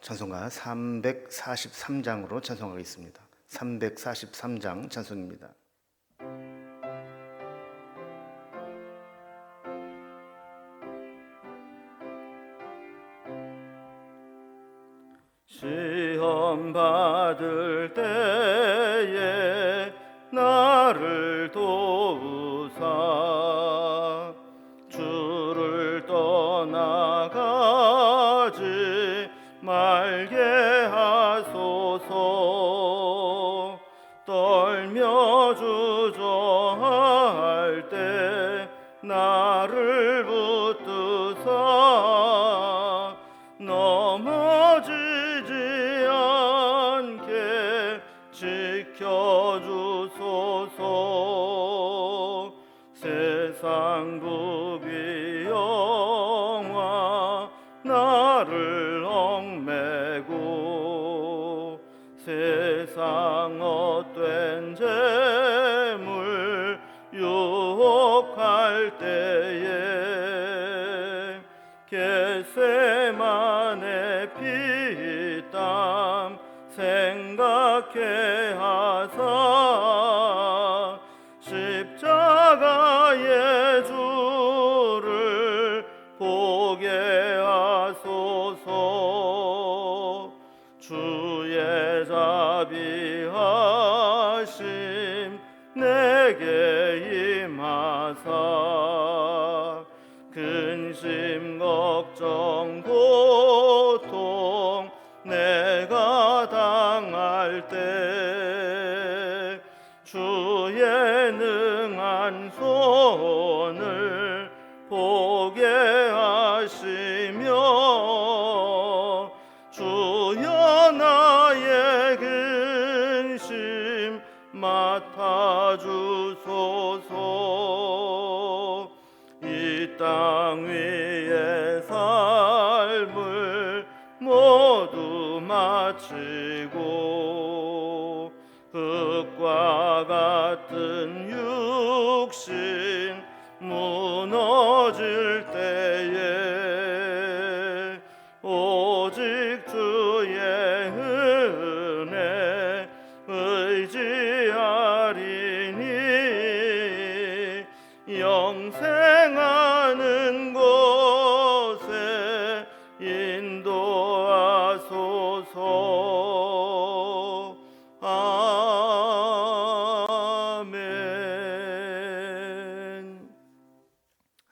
찬송가 343장으로 찬송하겠습니다. 343장 찬송입니다. 시험 받을 때에 나를 도우사 주를 떠나가지 말게 하소서. 떨며 주저할 때 나를 붙드사 넘어지지 않게 지켜주소서. 세상 부귀 영화 나를 얽매고 세상 헛된 재물 유혹할 때에 겟세마네 피땀 생각해 하사 십자가의 주를 보게 하소서. 주의 자비하심 내게 임하사 근심 걱정 고통 내가 당할 때 주의 능한 손을 보게 하시며 주여 나의 근심 맡아주소서. 이 땅 위의 삶을 모두 마치고 흙과 같은 육신 무너질 때에 오직 주의 은혜 의지하리니 영생하는 곳에 인도하소서. 아멘.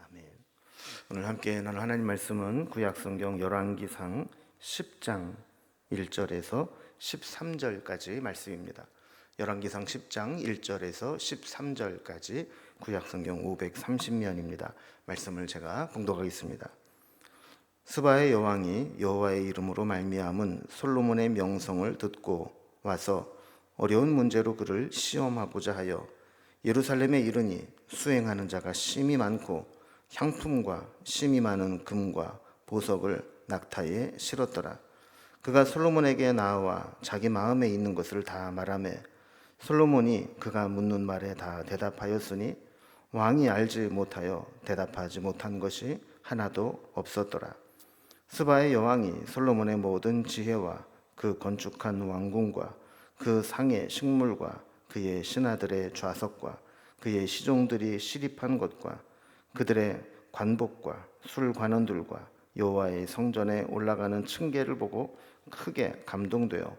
아멘. 오늘 함께 나눌 하나님 말씀은 구약성경 열왕기상 10장 1절에서 13절까지 말씀입니다. 열왕기상 10장 1절에서 13절까지 구약성경 530면입니다. 말씀을 제가 봉독하겠습니다. 스바의 여왕이 여호와의 이름으로 말미암은 솔로몬의 명성을 듣고 와서 어려운 문제로 그를 시험하고자 하여 예루살렘에 이르니 수행하는 자가 심히 많고 향품과 심히 많은 금과 보석을 낙타에 실었더라. 그가 솔로몬에게 나와 자기 마음에 있는 것을 다 말하매 솔로몬이 그가 묻는 말에 다 대답하였으니 왕이 알지 못하여 대답하지 못한 것이 하나도 없었더라. 스바의 여왕이 솔로몬의 모든 지혜와 그 건축한 왕궁과 그 상의 식물과 그의 신하들의 좌석과 그의 시종들이 시립한 것과 그들의 관복과 술관원들과 여호와의 성전에 올라가는 층계를 보고 크게 감동되어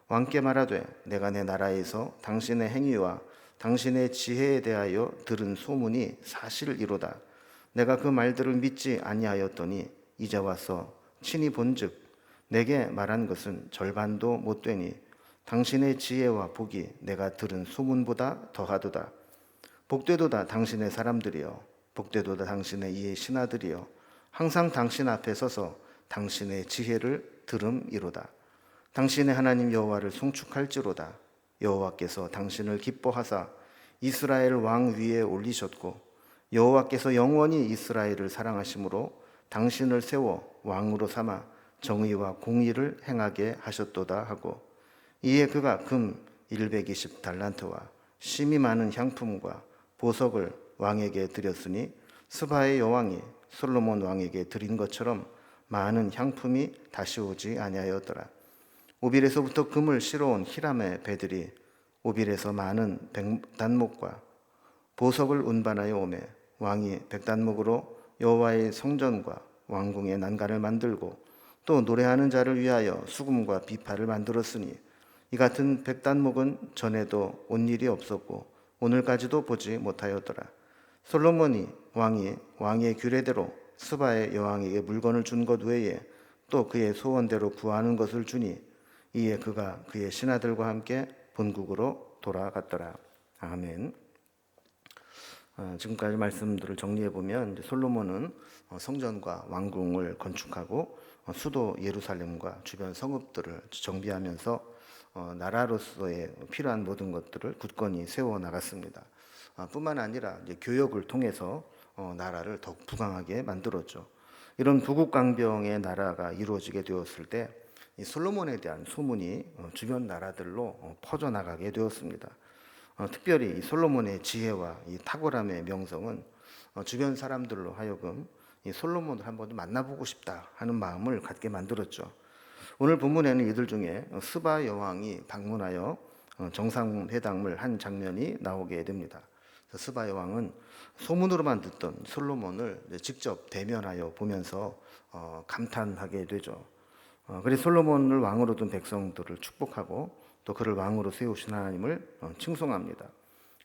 왕께 말하되 내가 내 나라에서 당신의 행위와 당신의 지혜에 대하여 들은 소문이 사실이로다. 내가 그 말들을 믿지 아니하였더니 이제 와서 친히 본즉 내게 말한 것은 절반도 못되니 당신의 지혜와 복이 내가 들은 소문보다 더하도다. 복되도다 당신의 사람들이여, 복되도다 당신의 이의 신하들이여, 항상 당신 앞에 서서 당신의 지혜를 들음이로다. 당신의 하나님 여호와를 송축할지로다. 여호와께서 당신을 기뻐하사 이스라엘 왕 위에 올리셨고 여호와께서 영원히 이스라엘을 사랑하심으로 당신을 세워 왕으로 삼아 정의와 공의를 행하게 하셨도다 하고, 이에 그가 금 120달란트와 심히 많은 향품과 보석을 왕에게 드렸으니 스바의 여왕이 솔로몬 왕에게 드린 것처럼 많은 향품이 다시 오지 아니하였더라. 오빌에서부터 금을 실어온 히람의 배들이 오빌에서 많은 백단목과 보석을 운반하여 오매 왕이 백단목으로 여호와의 성전과 왕궁의 난간을 만들고 또 노래하는 자를 위하여 수금과 비파를 만들었으니 이 같은 백단목은 전에도 온 일이 없었고 오늘까지도 보지 못하였더라. 솔로몬이 왕의 규례대로 스바의 여왕에게 물건을 준 것 외에 또 그의 소원대로 구하는 것을 주니 이에 그가 그의 신하들과 함께 본국으로 돌아갔더라. 아멘. 지금까지 말씀들을 정리해 보면 솔로몬은 성전과 왕궁을 건축하고 수도 예루살렘과 주변 성읍들을 정비하면서 나라로서의 필요한 모든 것들을 굳건히 세워 나갔습니다. 뿐만 아니라 이제 교역을 통해서 나라를 더욱 부강하게 만들었죠. 이런 부국강병의 나라가 이루어지게 되었을 때 이 솔로몬에 대한 소문이 주변 나라들로 퍼져나가게 되었습니다. 특별히 이 솔로몬의 지혜와 이 탁월함의 명성은 주변 사람들로 하여금 이 솔로몬을 한번 만나보고 싶다 하는 마음을 갖게 만들었죠. 오늘 본문에는 이들 중에 스바 여왕이 방문하여 정상회담을 한 장면이 나오게 됩니다. 스바 여왕은 소문으로만 듣던 솔로몬을 직접 대면하여 보면서 감탄하게 되죠. 그래서 솔로몬을 왕으로 둔 백성들을 축복하고 또 그를 왕으로 세우신 하나님을 칭송합니다.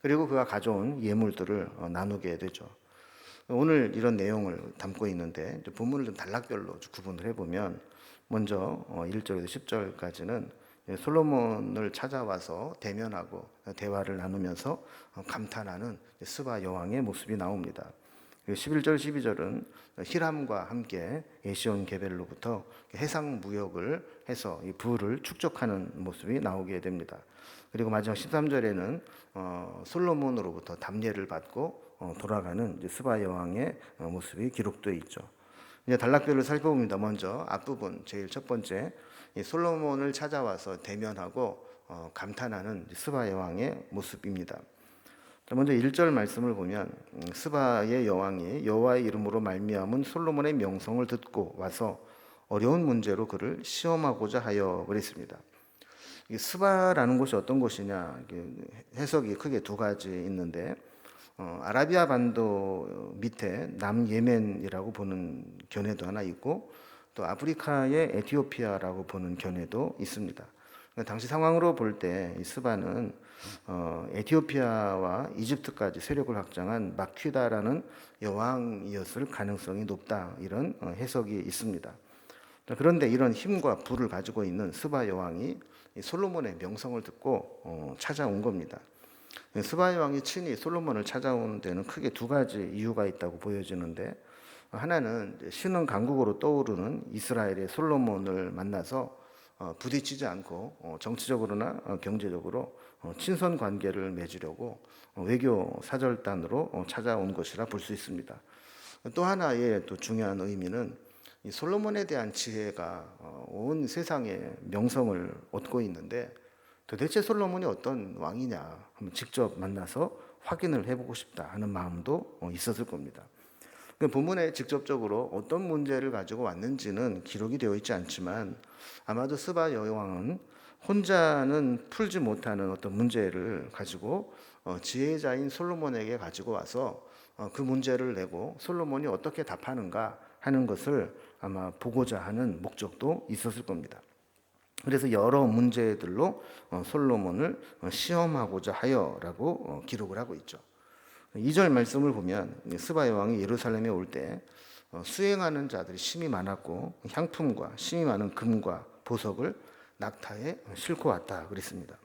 그리고 그가 가져온 예물들을 나누게 되죠. 오늘 이런 내용을 담고 있는데 본문을 좀 단락별로 구분을 해보면 먼저 1절에서 10절까지는 솔로몬을 찾아와서 대면하고 대화를 나누면서 감탄하는 스바 여왕의 모습이 나옵니다. 11절, 12절은 히람과 함께 에시온 게벨로부터 해상 무역을 해서 이 부를 축적하는 모습이 나오게 됩니다. 그리고 마지막 13절에는 솔로몬으로부터 답례를 받고 돌아가는 스바 여왕의 모습이 기록되어 있죠. 이제 단락별로 살펴봅니다. 먼저 앞부분 제일 첫 번째 솔로몬을 찾아와서 대면하고 감탄하는 스바 여왕의 모습입니다. 먼저 1절 말씀을 보면 스바의 여왕이 여호와의 이름으로 말미암은 솔로몬의 명성을 듣고 와서 어려운 문제로 그를 시험하고자 하여 그랬습니다. 스바라는 곳이 어떤 곳이냐 해석이 크게 두 가지 있는데 아라비아 반도 밑에 남예멘이라고 보는 견해도 하나 있고 또 아프리카의 에티오피아라고 보는 견해도 있습니다. 당시 상황으로 볼 때 이 스바는 에티오피아와 이집트까지 세력을 확장한 마퀴다라는 여왕이었을 가능성이 높다 이런 해석이 있습니다. 그런데 이런 힘과 부를 가지고 있는 스바 여왕이 솔로몬의 명성을 듣고 찾아온 겁니다. 스바 여왕이 친히 솔로몬을 찾아온 데는 크게 두 가지 이유가 있다고 보여지는데 하나는 신흥 강국으로 떠오르는 이스라엘의 솔로몬을 만나서 부딪히지 않고 정치적으로나 경제적으로 친선 관계를 맺으려고 외교 사절단으로 찾아온 것이라 볼 수 있습니다. 또 하나의 또 중요한 의미는 이 솔로몬에 대한 지혜가 온 세상에 명성을 얻고 있는데 도대체 솔로몬이 어떤 왕이냐 한번 직접 만나서 확인을 해보고 싶다 하는 마음도 있었을 겁니다. 본문에 직접적으로 어떤 문제를 가지고 왔는지는 기록이 되어 있지 않지만 아마도 스바 여왕은 혼자는 풀지 못하는 어떤 문제를 가지고 지혜자인 솔로몬에게 가지고 와서 그 문제를 내고 솔로몬이 어떻게 답하는가 하는 것을 아마 보고자 하는 목적도 있었을 겁니다. 그래서 여러 문제들로 솔로몬을 시험하고자 하여라고 기록을 하고 있죠. 2절 말씀을 보면 스바 여왕이 예루살렘에 올 때 수행하는 자들이 심히 많았고 향품과 심히 많은 금과 보석을 낙타에 싣고 왔다 그랬습니다.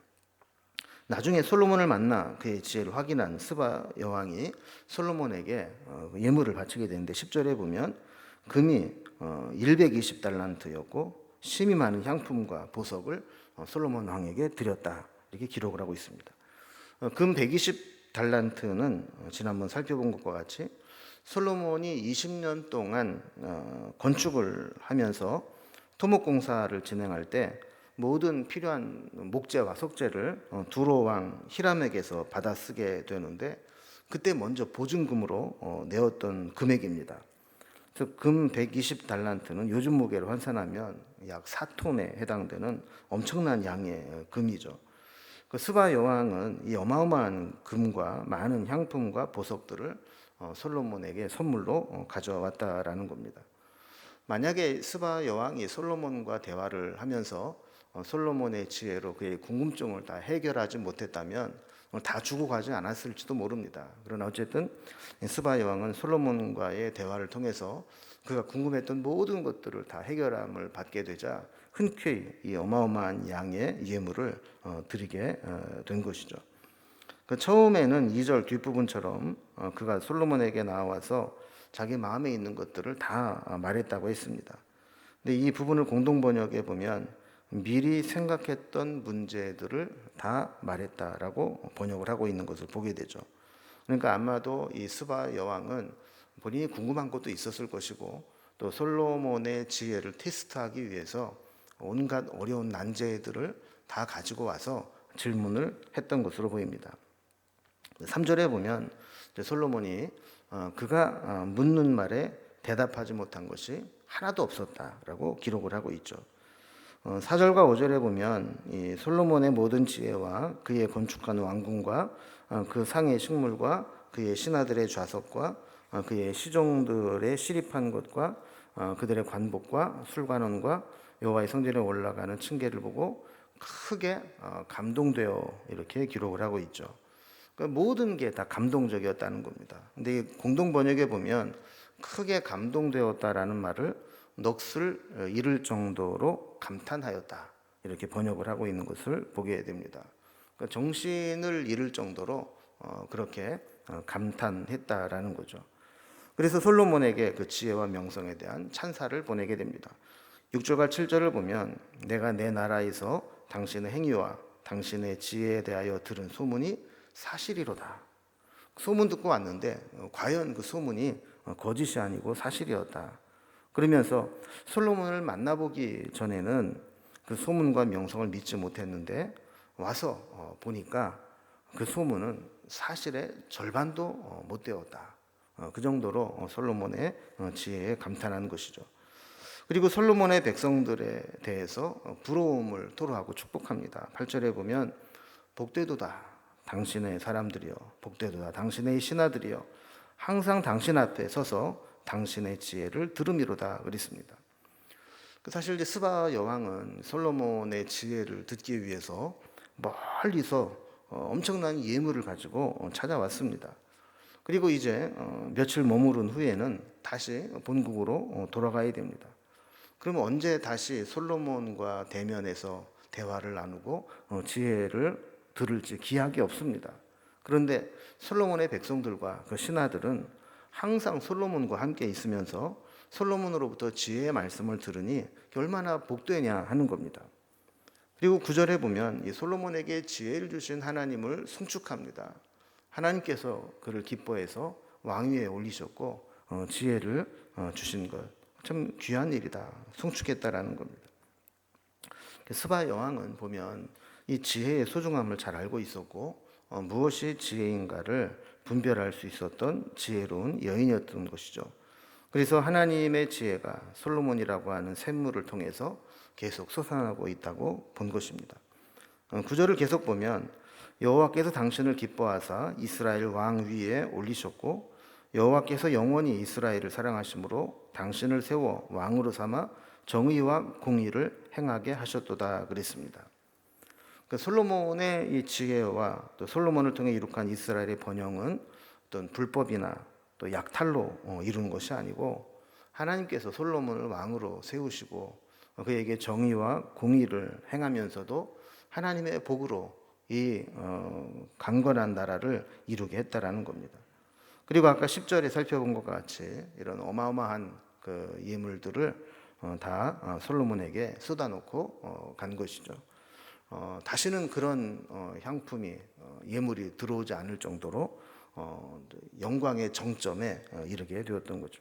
나중에 솔로몬을 만나 그의 지혜를 확인한 스바 여왕이 솔로몬에게 예물을 바치게 되는데 10절에 보면 금이 120달란트였고 심히 많은 향품과 보석을 솔로몬 왕에게 드렸다 이렇게 기록을 하고 있습니다. 금 120달란트는 지난번 살펴본 것과 같이 솔로몬이 20년 동안 건축을 하면서 토목공사를 진행할 때 모든 필요한 목재와 석재를 두로 왕 히람에게서 받아 쓰게 되는데 그때 먼저 보증금으로 내었던 금액입니다. 그래서 금 120달란트는 요즘 무게로 환산하면 약 4톤에 해당되는 엄청난 양의 금이죠. 그 스바 여왕은 이 어마어마한 금과 많은 향품과 보석들을 솔로몬에게 선물로 가져왔다라는 겁니다. 만약에 스바 여왕이 솔로몬과 대화를 하면서 솔로몬의 지혜로 그의 궁금증을 다 해결하지 못했다면 다 주고 가지 않았을지도 모릅니다. 그러나 어쨌든 스바 여왕은 솔로몬과의 대화를 통해서 그가 궁금했던 모든 것들을 다 해결함을 받게 되자 흔쾌히 이 어마어마한 양의 예물을 드리게 된 것이죠. 그 처음에는 2절 뒷부분처럼 그가 솔로몬에게 나와서 자기 마음에 있는 것들을 다 말했다고 했습니다. 근데 이 부분을 공동 번역에 보면 미리 생각했던 문제들을 다 말했다라고 번역을 하고 있는 것을 보게 되죠. 그러니까 아마도 이 스바 여왕은 본인이 궁금한 것도 있었을 것이고 또 솔로몬의 지혜를 테스트하기 위해서 온갖 어려운 난제들을 다 가지고 와서 질문을 했던 것으로 보입니다. 3절에 보면 솔로몬이 그가 묻는 말에 대답하지 못한 것이 하나도 없었다라고 기록을 하고 있죠. 4절과 5절에 보면 이 솔로몬의 모든 지혜와 그의 건축한 왕궁과 그 상의 식물과 그의 신하들의 좌석과 그의 시종들의 시립한 것과 그들의 관복과 술관원과 여호와의 성전에 올라가는 층계를 보고 크게 감동되어 이렇게 기록을 하고 있죠. 그러니까 모든 게 다 감동적이었다는 겁니다. 근데 이 공동 번역에 보면 크게 감동되었다라는 말을 넋을 잃을 정도로 감탄하였다 이렇게 번역을 하고 있는 것을 보게 됩니다. 그러니까 정신을 잃을 정도로 그렇게 감탄했다라는 거죠. 그래서 솔로몬에게 그 지혜와 명성에 대한 찬사를 보내게 됩니다. 6절과 7절을 보면 내가 내 나라에서 당신의 행위와 당신의 지혜에 대하여 들은 소문이 사실이로다. 소문 듣고 왔는데 과연 그 소문이 거짓이 아니고 사실이었다. 그러면서 솔로몬을 만나보기 전에는 그 소문과 명성을 믿지 못했는데 와서 보니까 그 소문은 사실의 절반도 못 되었다. 그 정도로 솔로몬의 지혜에 감탄하는 것이죠. 그리고 솔로몬의 백성들에 대해서 부러움을 토로하고 축복합니다. 8절에 보면 복되도다 당신의 사람들이여, 복되도다 당신의 신하들이여, 항상 당신 앞에 서서 당신의 지혜를 들음이로다 그랬습니다. 사실 이제 스바 여왕은 솔로몬의 지혜를 듣기 위해서 멀리서 엄청난 예물을 가지고 찾아왔습니다. 그리고 이제 며칠 머무른 후에는 다시 본국으로 돌아가야 됩니다. 그러면 언제 다시 솔로몬과 대면해서 대화를 나누고 지혜를 들을지 기약이 없습니다. 그런데 솔로몬의 백성들과 그 신하들은 항상 솔로몬과 함께 있으면서 솔로몬으로부터 지혜의 말씀을 들으니 얼마나 복되냐 하는 겁니다. 그리고 9절에 보면 이 솔로몬에게 지혜를 주신 하나님을 송축합니다. 하나님께서 그를 기뻐해서 왕위에 올리셨고 지혜를 주신 것 참 귀한 일이다, 송축했다라는 겁니다. 스바 여왕은 보면 이 지혜의 소중함을 잘 알고 있었고 무엇이 지혜인가를 분별할 수 있었던 지혜로운 여인이었던 것이죠. 그래서 하나님의 지혜가 솔로몬이라고 하는 샘물을 통해서 계속 솟아나고 있다고 본 것입니다. 9절을 계속 보면 여호와께서 당신을 기뻐하사 이스라엘 왕 위에 올리셨고 여호와께서 영원히 이스라엘을 사랑하심으로 당신을 세워 왕으로 삼아 정의와 공의를 행하게 하셨도다 그랬습니다. 솔로몬의 이 지혜와 또 솔로몬을 통해 이룩한 이스라엘의 번영은 어떤 불법이나 또 약탈로 이룬 것이 아니고 하나님께서 솔로몬을 왕으로 세우시고 그에게 정의와 공의를 행하면서도 하나님의 복으로 이 강건한 나라를 이루게 했다라는 겁니다. 그리고 아까 10절에 살펴본 것과 같이 이런 어마어마한 그 예물들을 다 솔로몬에게 쏟아놓고 간 것이죠. 다시는 그런 향품이 예물이 들어오지 않을 정도로 영광의 정점에 이르게 되었던 거죠.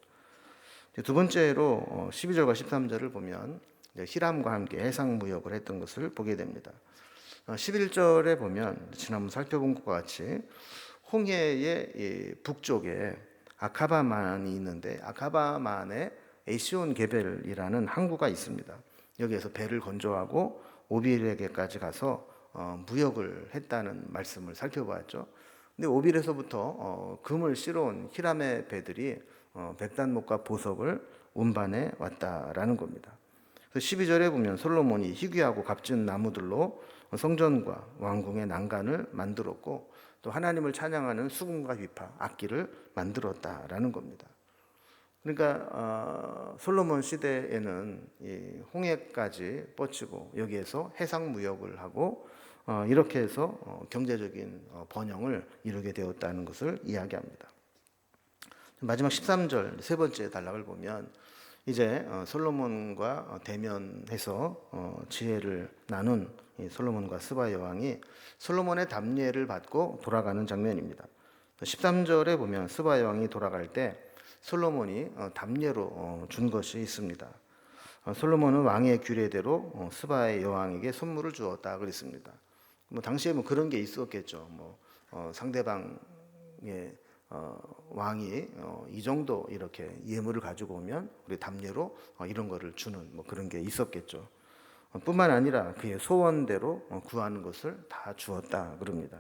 두 번째로 12절과 13절을 보면 히람과 함께 해상무역을 했던 것을 보게 됩니다. 11절에 보면 지난번 살펴본 것과 같이 홍해의 북쪽에 아카바만이 있는데 아카바만에 에시온 게벨이라는 항구가 있습니다. 여기에서 배를 건조하고 오빌에게까지 가서 무역을 했다는 말씀을 살펴보았죠. 근데 오빌에서부터 금을 실어온 히람의 배들이 백단목과 보석을 운반해 왔다라는 겁니다. 그래서 12절에 보면 솔로몬이 희귀하고 값진 나무들로 성전과 왕궁의 난간을 만들었고 또 하나님을 찬양하는 수금과 비파, 악기를 만들었다라는 겁니다. 그러니까 솔로몬 시대에는 이 홍해까지 뻗치고 여기에서 해상 무역을 하고 이렇게 해서 경제적인 번영을 이루게 되었다는 것을 이야기합니다. 마지막 13절 세 번째 단락을 보면 이제 솔로몬과 대면해서 지혜를 나눈 이 솔로몬과 스바 여왕이 솔로몬의 답례를 받고 돌아가는 장면입니다. 13절에 보면 스바 여왕이 돌아갈 때 솔로몬이 답례로 준 것이 있습니다. 솔로몬은 왕의 규례대로 스바의 여왕에게 선물을 주었다 그랬습니다. 뭐 당시에 뭐 그런 게 있었겠죠. 뭐 상대방의 왕이 이 정도 이렇게 예물을 가지고 오면 우리 답례로 이런 거를 주는 뭐 그런 게 있었겠죠. 뿐만 아니라 그의 소원대로 구하는 것을 다 주었다 그럽니다.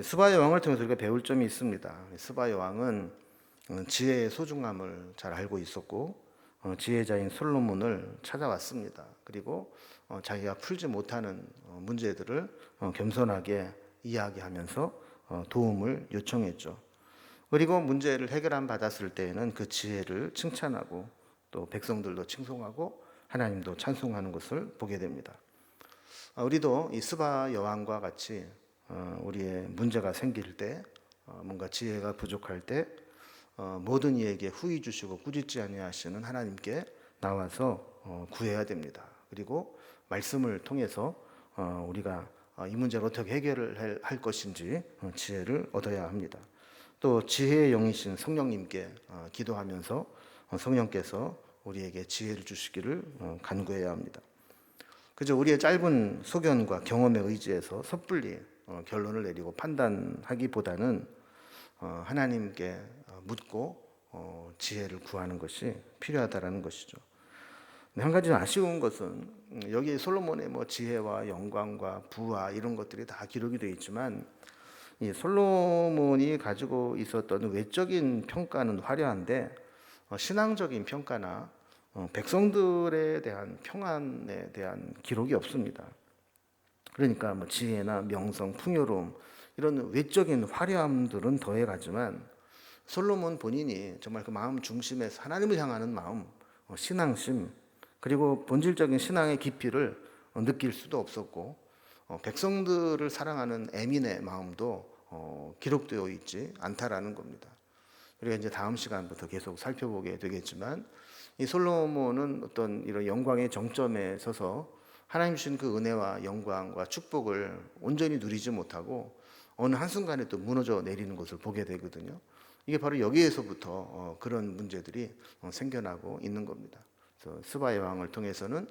스바 여왕을 통해서 우리가 배울 점이 있습니다. 스바 여왕은 지혜의 소중함을 잘 알고 있었고 지혜자인 솔로몬을 찾아왔습니다. 그리고 자기가 풀지 못하는 문제들을 겸손하게 이야기하면서 도움을 요청했죠. 그리고 문제를 해결함 받았을 때에는 그 지혜를 칭찬하고 또 백성들도 칭송하고 하나님도 찬송하는 것을 보게 됩니다. 우리도 이 스바 여왕과 같이 우리의 문제가 생길 때 뭔가 지혜가 부족할 때 모든 이에게 후히 주시고 꾸짖지 아니하시는 하나님께 나와서 구해야 됩니다. 그리고 말씀을 통해서 우리가 이 문제를 어떻게 해결을 할 것인지 지혜를 얻어야 합니다. 또 지혜의 영이신 성령님께 기도하면서 성령께서 우리에게 지혜를 주시기를 간구해야 합니다. 그저 우리의 짧은 소견과 경험에 의지해서 섣불리 결론을 내리고 판단하기보다는 하나님께 묻고 지혜를 구하는 것이 필요하다라는 것이죠. 한 가지 아쉬운 것은 여기 솔로몬의 뭐 지혜와 영광과 부와 이런 것들이 다 기록이 되어 있지만 이 솔로몬이 가지고 있었던 외적인 평가는 화려한데 신앙적인 평가나 백성들에 대한 평안에 대한 기록이 없습니다. 그러니까 뭐 지혜나 명성, 풍요로움 이런 외적인 화려함들은 더해가지만 솔로몬 본인이 정말 그 마음 중심에서 하나님을 향하는 마음, 신앙심 그리고 본질적인 신앙의 깊이를 느낄 수도 없었고 백성들을 사랑하는 애민의 마음도 기록되어 있지 않다라는 겁니다. 우리가 이제 다음 시간부터 계속 살펴보게 되겠지만 이 솔로몬은 어떤 이런 영광의 정점에 서서 하나님 주신 그 은혜와 영광과 축복을 온전히 누리지 못하고 어느 한순간에 또 무너져 내리는 것을 보게 되거든요. 이게 바로 여기에서부터 그런 문제들이 생겨나고 있는 겁니다. 그래서 스바 여왕을 통해서는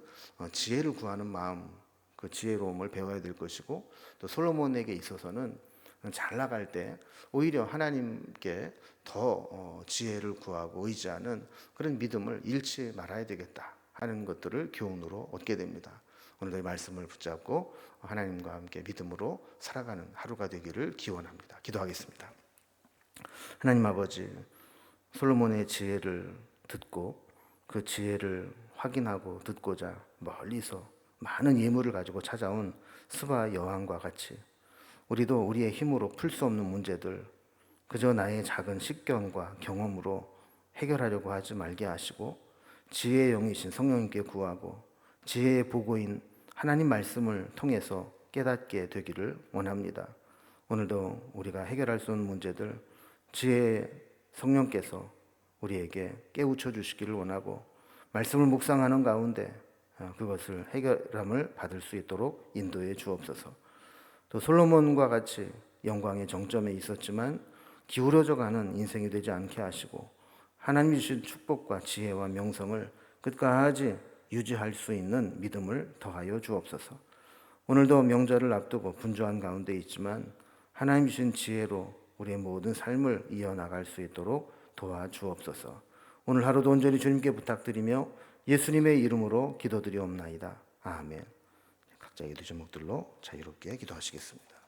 지혜를 구하는 마음, 그 지혜로움을 배워야 될 것이고 또 솔로몬에게 있어서는 잘 나갈 때 오히려 하나님께 더 지혜를 구하고 의지하는 그런 믿음을 잃지 말아야 되겠다 하는 것들을 교훈으로 얻게 됩니다. 오늘도 이 말씀을 붙잡고 하나님과 함께 믿음으로 살아가는 하루가 되기를 기원합니다. 기도하겠습니다. 하나님 아버지, 솔로몬의 지혜를 듣고 그 지혜를 확인하고 듣고자 멀리서 많은 예물을 가지고 찾아온 스바 여왕과 같이 우리도 우리의 힘으로 풀 수 없는 문제들 그저 나의 작은 식견과 경험으로 해결하려고 하지 말게 하시고 지혜의 영이신 성령님께 구하고 지혜의 보고인 하나님 말씀을 통해서 깨닫게 되기를 원합니다. 오늘도 우리가 해결할 수 없는 문제들 지혜의 성령께서 우리에게 깨우쳐 주시기를 원하고 말씀을 묵상하는 가운데 그것을 해결함을 받을 수 있도록 인도해 주옵소서. 또 솔로몬과 같이 영광의 정점에 있었지만 기울어져 가는 인생이 되지 않게 하시고 하나님 주신 축복과 지혜와 명성을 끝까지 유지할 수 있는 믿음을 더하여 주옵소서. 오늘도 명절을 앞두고 분주한 가운데 있지만 하나님 주신 지혜로 우리의 모든 삶을 이어나갈 수 있도록 도와주옵소서. 오늘 하루도 온전히 주님께 부탁드리며 예수님의 이름으로 기도드리옵나이다. 아멘. 각자의 기도 제목들로 자유롭게 기도하시겠습니다.